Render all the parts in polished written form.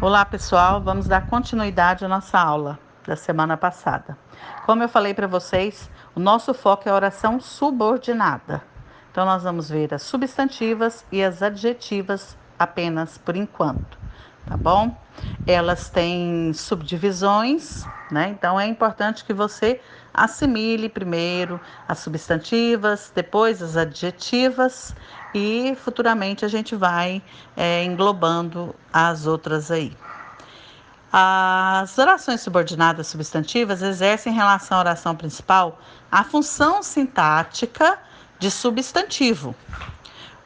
Olá, pessoal. Vamos dar continuidade à nossa aula da semana passada. Como eu falei para vocês, o nosso foco é a oração subordinada. Então, nós vamos ver as substantivas e as adjetivas apenas por enquanto, tá bom? Elas têm subdivisões, né? Então, é importante que você assimile primeiro as substantivas, depois as adjetivas e futuramente a gente vai englobando as outras aí. As orações subordinadas substantivas exercem em relação à oração principal a função sintática de substantivo.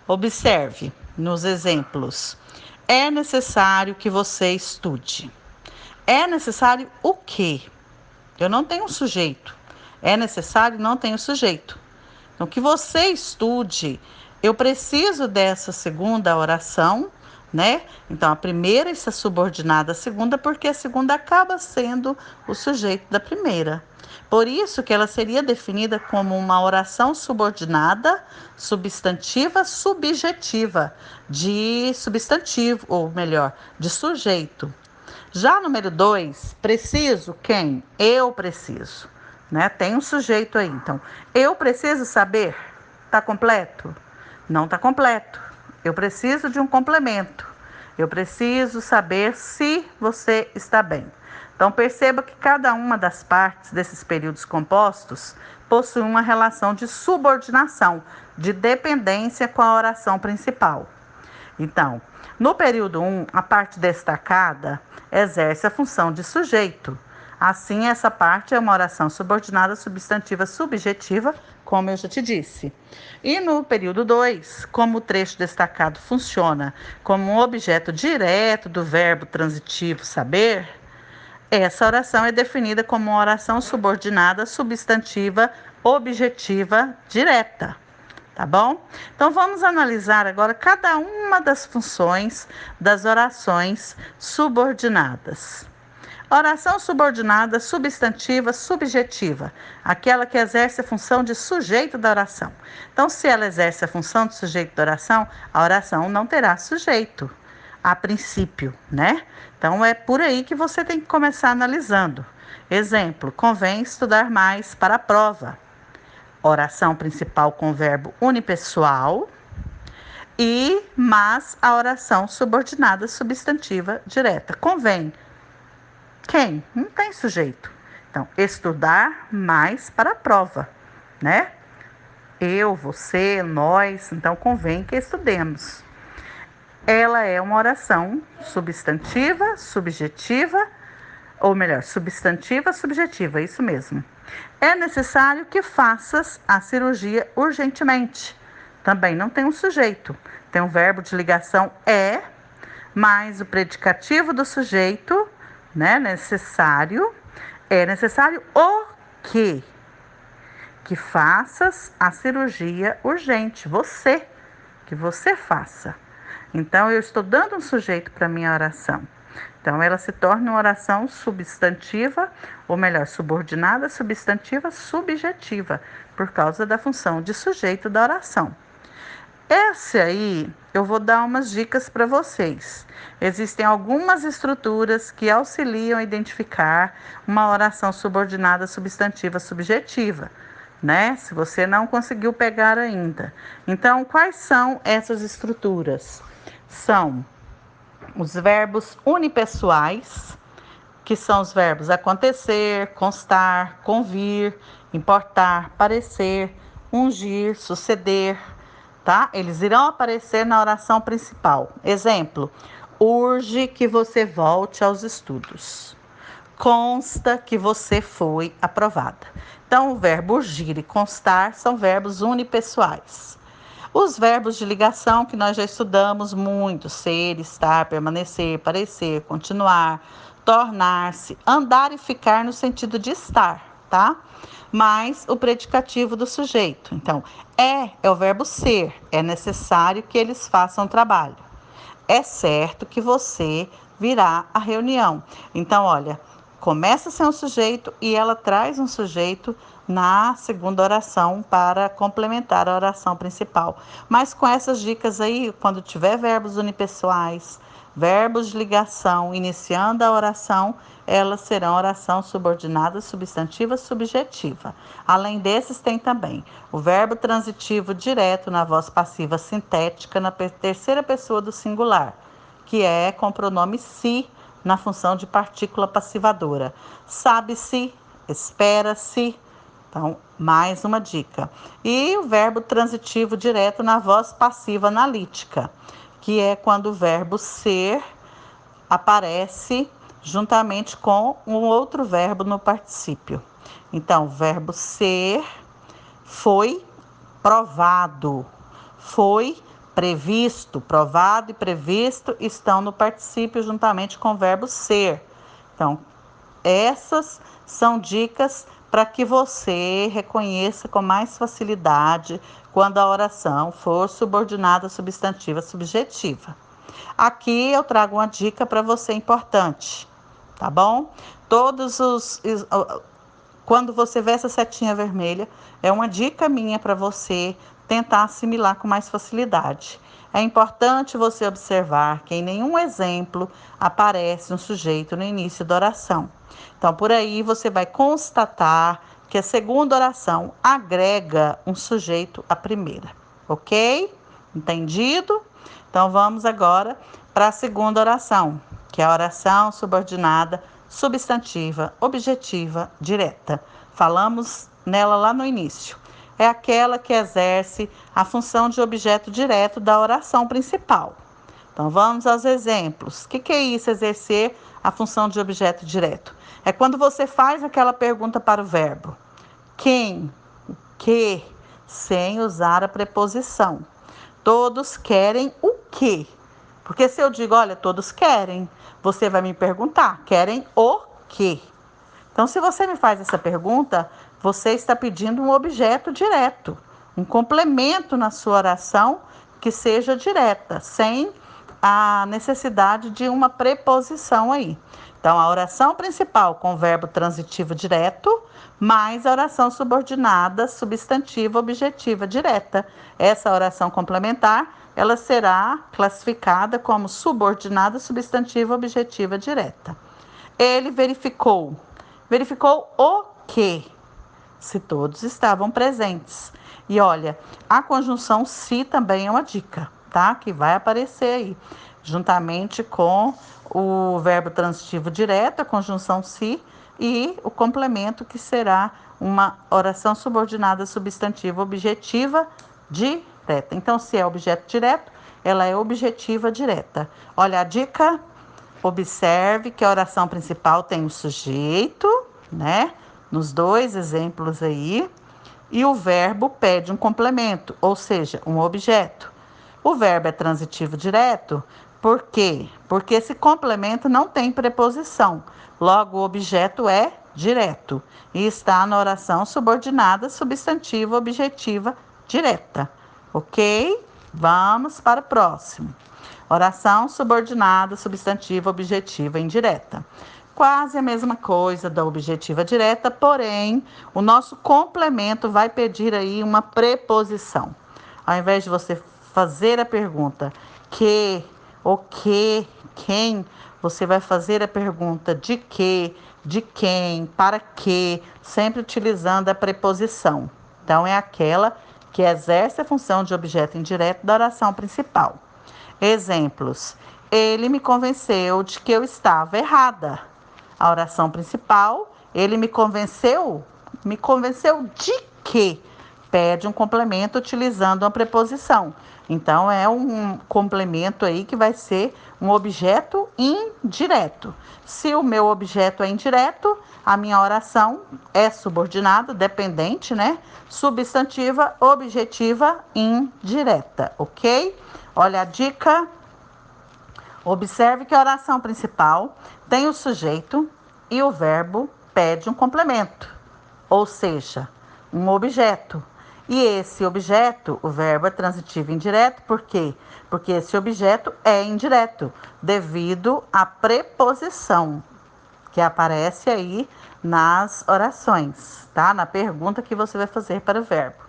Observe nos exemplos. É necessário que você estude. É necessário o quê? Eu não tenho um sujeito. É necessário, não tenho sujeito. Então, que você estude, eu preciso dessa segunda oração, né? Então, a primeira está subordinada à segunda, porque a segunda acaba sendo o sujeito da primeira. Por isso que ela seria definida como uma oração subordinada, substantiva, subjetiva, de substantivo, ou melhor, de sujeito. Já número 2, preciso quem? Eu preciso. Né? Tem um sujeito aí. Então, eu preciso saber. Está completo? Não está completo. Eu preciso de um complemento. Eu preciso saber se você está bem. Então, perceba que cada uma das partes desses períodos compostos possui uma relação de subordinação, de dependência com a oração principal. Então, no período 1, a parte destacada exerce a função de sujeito. Assim, essa parte é uma oração subordinada substantiva subjetiva, como eu já te disse. E no período 2, como o trecho destacado funciona como um objeto direto do verbo transitivo saber, essa oração é definida como uma oração subordinada substantiva objetiva direta. Tá bom? Então vamos analisar agora cada uma das funções das orações subordinadas. Oração subordinada substantiva subjetiva, aquela que exerce a função de sujeito da oração. Então, se ela exerce a função de sujeito da oração, a oração não terá sujeito, a princípio, né? Então, é por aí que você tem que começar analisando. Exemplo, convém estudar mais para a prova. Oração principal com verbo unipessoal mas a oração subordinada substantiva direta. Convém. Quem? Não tem sujeito. Então, estudar mais para a prova, né? Eu, você, nós, então convém que estudemos. Ela é uma oração substantiva, subjetiva, ou melhor, substantiva, subjetiva, isso mesmo. É necessário que faças a cirurgia urgentemente. Também não tem um sujeito. Tem um verbo de ligação é, mais o predicativo do sujeito, né? Necessário. É necessário o quê? Que faças a cirurgia urgente. Você. Que você faça. Então, eu estou dando um sujeito para a minha oração. Então, ela se torna uma oração substantiva, ou melhor, subordinada, substantiva, subjetiva, por causa da função de sujeito da oração. Esse aí, eu vou dar umas dicas para vocês. Existem algumas estruturas que auxiliam a identificar uma oração subordinada, substantiva, subjetiva, né? Se você não conseguiu pegar ainda. Então, quais são essas estruturas? São os verbos unipessoais, que são os verbos acontecer, constar, convir, importar, parecer, ungir, suceder, tá? Eles irão aparecer na oração principal. Exemplo: urge que você volte aos estudos. Consta que você foi aprovada. Então, o verbo urgir e constar são verbos unipessoais. Os verbos de ligação que nós já estudamos muito: ser, estar, permanecer, parecer, continuar, tornar-se, andar e ficar no sentido de estar, tá? Mais o predicativo do sujeito. Então, é o verbo ser, é necessário que eles façam trabalho. É certo que você virá à reunião. Então, olha, começa sem um sujeito e ela traz um sujeito na segunda oração para complementar a oração principal. Mas com essas dicas aí, quando tiver verbos unipessoais, verbos de ligação iniciando a oração, elas serão oração subordinada, substantiva, subjetiva. Além desses, tem também o verbo transitivo direto na voz passiva sintética na terceira pessoa do singular, que é com o pronome se na função de partícula passivadora. Sabe-se, espera-se. Então, mais uma dica. E o verbo transitivo direto na voz passiva analítica, que é quando o verbo ser aparece juntamente com um outro verbo no particípio. Então, o verbo ser foi provado, foi previsto, provado e previsto estão no particípio juntamente com o verbo ser. Então, essas são dicas para que você reconheça com mais facilidade quando a oração for subordinada, substantiva, subjetiva. Aqui eu trago uma dica para você importante, tá bom? Quando você vê essa setinha vermelha, é uma dica minha para você tentar assimilar com mais facilidade. É importante você observar que em nenhum exemplo aparece um sujeito no início da oração. Então, por aí você vai constatar que a segunda oração agrega um sujeito à primeira, ok? Entendido? Então, vamos agora para a segunda oração, que é a oração subordinada, substantiva, objetiva, direta. Falamos nela lá no início. É aquela que exerce a função de objeto direto da oração principal. Então, vamos aos exemplos. O que é isso, exercer a função de objeto direto? É quando você faz aquela pergunta para o verbo. Quem? O que? Sem usar a preposição. Todos querem o quê? Porque se eu digo, olha, todos querem, você vai me perguntar, querem o quê? Então, se você me faz essa pergunta, você está pedindo um objeto direto, um complemento na sua oração que seja direta, sem a necessidade de uma preposição aí. Então, a oração principal com o verbo transitivo direto, mais a oração subordinada, substantiva, objetiva, direta. Essa oração complementar, ela será classificada como subordinada, substantiva, objetiva, direta. Ele verificou. Verificou o quê? Se todos estavam presentes. E olha, a conjunção se também é uma dica, tá? Que vai aparecer aí, juntamente com o verbo transitivo direto, a conjunção se, e o complemento, que será uma oração subordinada, substantiva, objetiva, direta. Então, se é objeto direto, ela é objetiva direta. Olha a dica. Observe que a oração principal tem o sujeito, né? Nos dois exemplos aí. E o verbo pede um complemento, ou seja, um objeto. O verbo é transitivo direto, por quê? Porque esse complemento não tem preposição. Logo, o objeto é direto e está na oração subordinada, substantiva, objetiva, direta. Ok? Vamos para o próximo. Oração subordinada, substantiva, objetiva, indireta. Quase a mesma coisa da objetiva direta, porém, o nosso complemento vai pedir aí uma preposição. Ao invés de você fazer a pergunta que, o que, quem, você vai fazer a pergunta de que, de quem, para que, sempre utilizando a preposição. Então, é aquela que exerce a função de objeto indireto da oração principal. Exemplos. Ele me convenceu de que eu estava errada. A oração principal, ele me convenceu de que? Pede um complemento utilizando uma preposição. Então, é um complemento aí que vai ser um objeto indireto. Se o meu objeto é indireto, a minha oração é subordinada, dependente, né? Substantiva, objetiva, indireta, ok? Olha a dica. Observe que a oração principal tem o sujeito e o verbo pede um complemento, ou seja, um objeto. E esse objeto, o verbo é transitivo indireto, por quê? Porque esse objeto é indireto, devido à preposição, que aparece aí nas orações, tá? Na pergunta que você vai fazer para o verbo.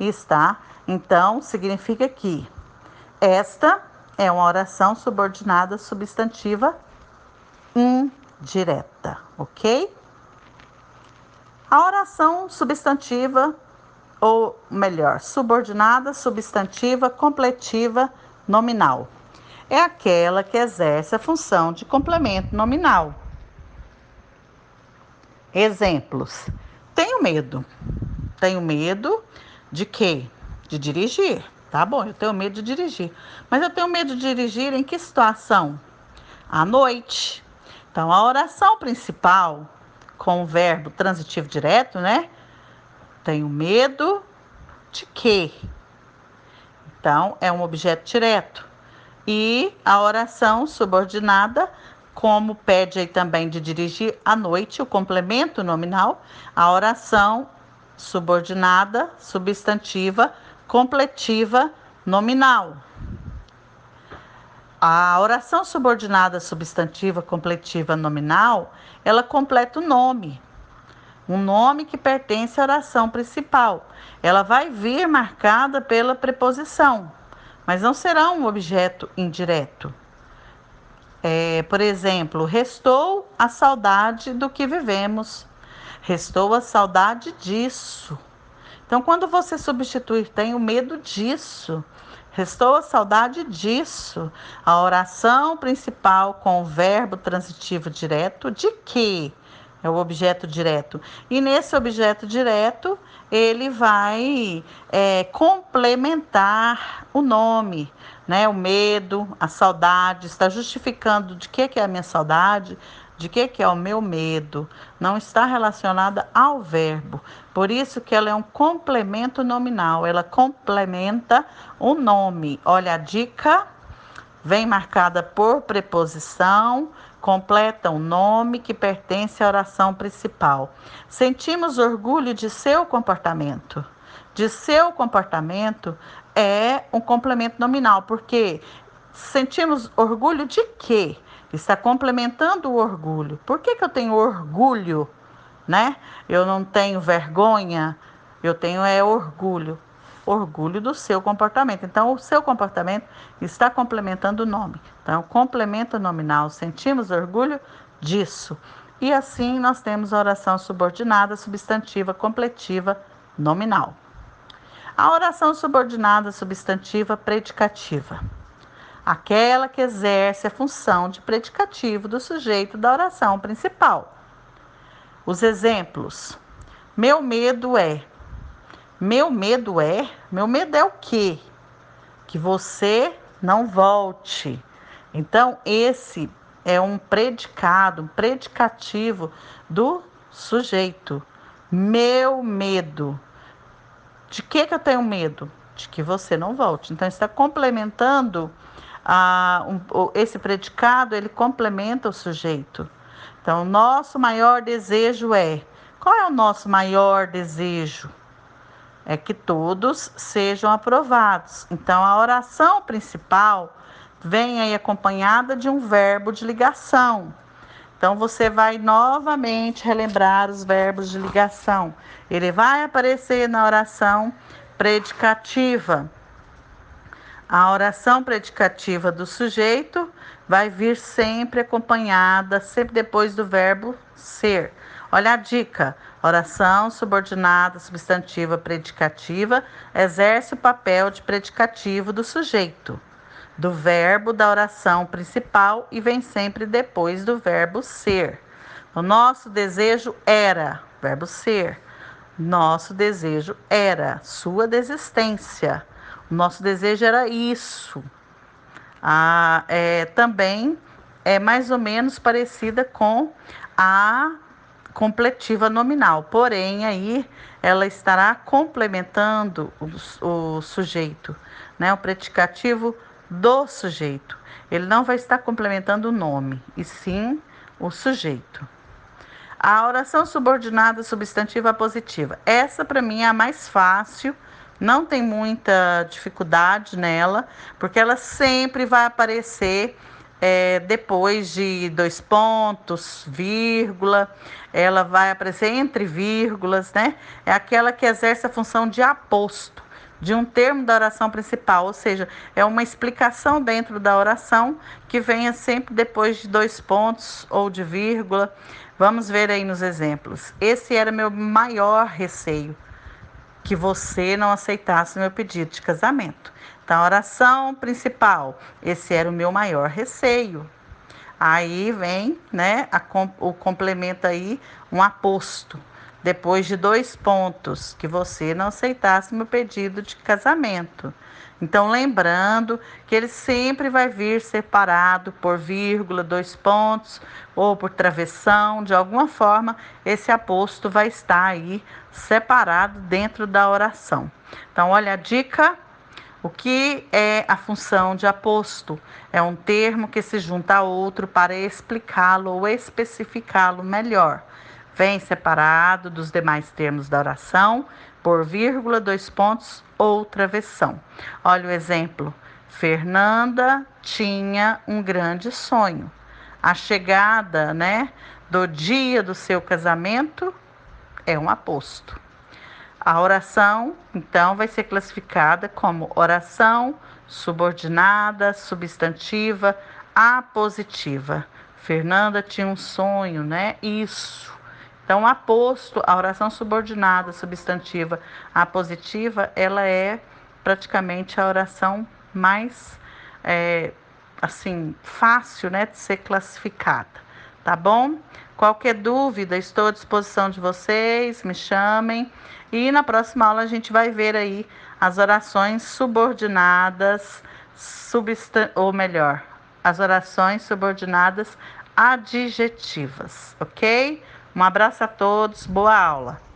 Está, então, significa que esta é uma oração subordinada substantiva indireta, ok? A oração substantiva, ou melhor, subordinada substantiva completiva nominal, é aquela que exerce a função de complemento nominal. Exemplos: tenho medo. Tenho medo de quê? De dirigir. Tá bom, eu tenho medo de dirigir. Mas eu tenho medo de dirigir em que situação? À noite. Então, a oração principal, com o verbo transitivo direto, né? Tenho medo de quê? Então, é um objeto direto. E a oração subordinada, como pede aí também de dirigir à noite, o complemento nominal, a oração subordinada, substantiva, completiva, nominal. A oração subordinada, substantiva, completiva, nominal, ela completa o nome. Um nome que pertence à oração principal. Ela vai vir marcada pela preposição, mas não será um objeto indireto. Por exemplo, restou a saudade do que vivemos. Restou a saudade disso. Então, quando você substituir tenho medo disso, restou a saudade disso, a oração principal com o verbo transitivo direto de que? É o objeto direto. E nesse objeto direto, ele vai complementar o nome, né? O medo, a saudade, está justificando de que é a minha saudade, de que é o meu medo. Não está relacionada ao verbo. Por isso que ela é um complemento nominal. Ela complementa o nome. Olha a dica. Vem marcada por preposição, completa o nome que pertence à oração principal. Sentimos orgulho de seu comportamento. De seu comportamento é um complemento nominal, porque sentimos orgulho de quê? Está complementando o orgulho. Por que eu tenho orgulho, né? Eu não tenho vergonha, eu tenho orgulho. Orgulho do seu comportamento. Então, o seu comportamento está complementando o nome. Então, complemento nominal. Sentimos orgulho disso. E assim nós temos a oração subordinada, substantiva, completiva, nominal. A oração subordinada, substantiva, predicativa. Aquela que exerce a função de predicativo do sujeito da oração principal. Os exemplos: meu medo é. Meu medo é o quê? Que você não volte. Então, esse é um predicado, um predicativo do sujeito. Meu medo. De que eu tenho medo? De que você não volte. Então, está complementando esse predicado, ele complementa o sujeito. Então, nosso maior desejo é. Qual é o nosso maior desejo? É que todos sejam aprovados. Então, a oração principal vem aí acompanhada de um verbo de ligação. Então, você vai novamente relembrar os verbos de ligação. Ele vai aparecer na oração predicativa. A oração predicativa do sujeito vai vir sempre acompanhada, sempre depois do verbo ser. Olha a dica: oração subordinada, substantiva, predicativa, exerce o papel de predicativo do sujeito, do verbo da oração principal e vem sempre depois do verbo ser. O nosso desejo era, verbo ser. Nosso desejo era, sua desistência. O nosso desejo era isso. Também é mais ou menos parecida com a completiva nominal, porém aí ela estará complementando o sujeito, né? O predicativo do sujeito. Ele não vai estar complementando o nome, e sim o sujeito. A oração subordinada substantiva positiva. Essa para mim é a mais fácil, não tem muita dificuldade nela, porque ela sempre vai aparecer depois de dois pontos, vírgula, ela vai aparecer entre vírgulas, né? É aquela que exerce a função de aposto de um termo da oração principal, ou seja, é uma explicação dentro da oração que venha sempre depois de dois pontos ou de vírgula. Vamos ver aí nos exemplos. Esse era meu maior receio, que você não aceitasse meu pedido de casamento. Então, a oração principal, esse era o meu maior receio. Aí vem, né, o complemento aí, um aposto. Depois de dois pontos, que você não aceitasse meu pedido de casamento. Então, lembrando que ele sempre vai vir separado por vírgula, dois pontos ou por travessão. De alguma forma, esse aposto vai estar aí separado dentro da oração. Então, olha a dica. O que é a função de aposto? É um termo que se junta a outro para explicá-lo ou especificá-lo melhor. Vem separado dos demais termos da oração por vírgula, dois pontos ou travessão. Olha o exemplo. Fernanda tinha um grande sonho. A chegada, do dia do seu casamento é um aposto. A oração, então, vai ser classificada como oração subordinada, substantiva, apositiva. Fernanda tinha um sonho, Isso. Então, aposto, a oração subordinada, substantiva, apositiva, ela é praticamente a oração mais, fácil, de ser classificada. Tá bom? Qualquer dúvida, estou à disposição de vocês, me chamem. E na próxima aula a gente vai ver aí as orações subordinadas, as orações subordinadas adjetivas, ok? Um abraço a todos, boa aula!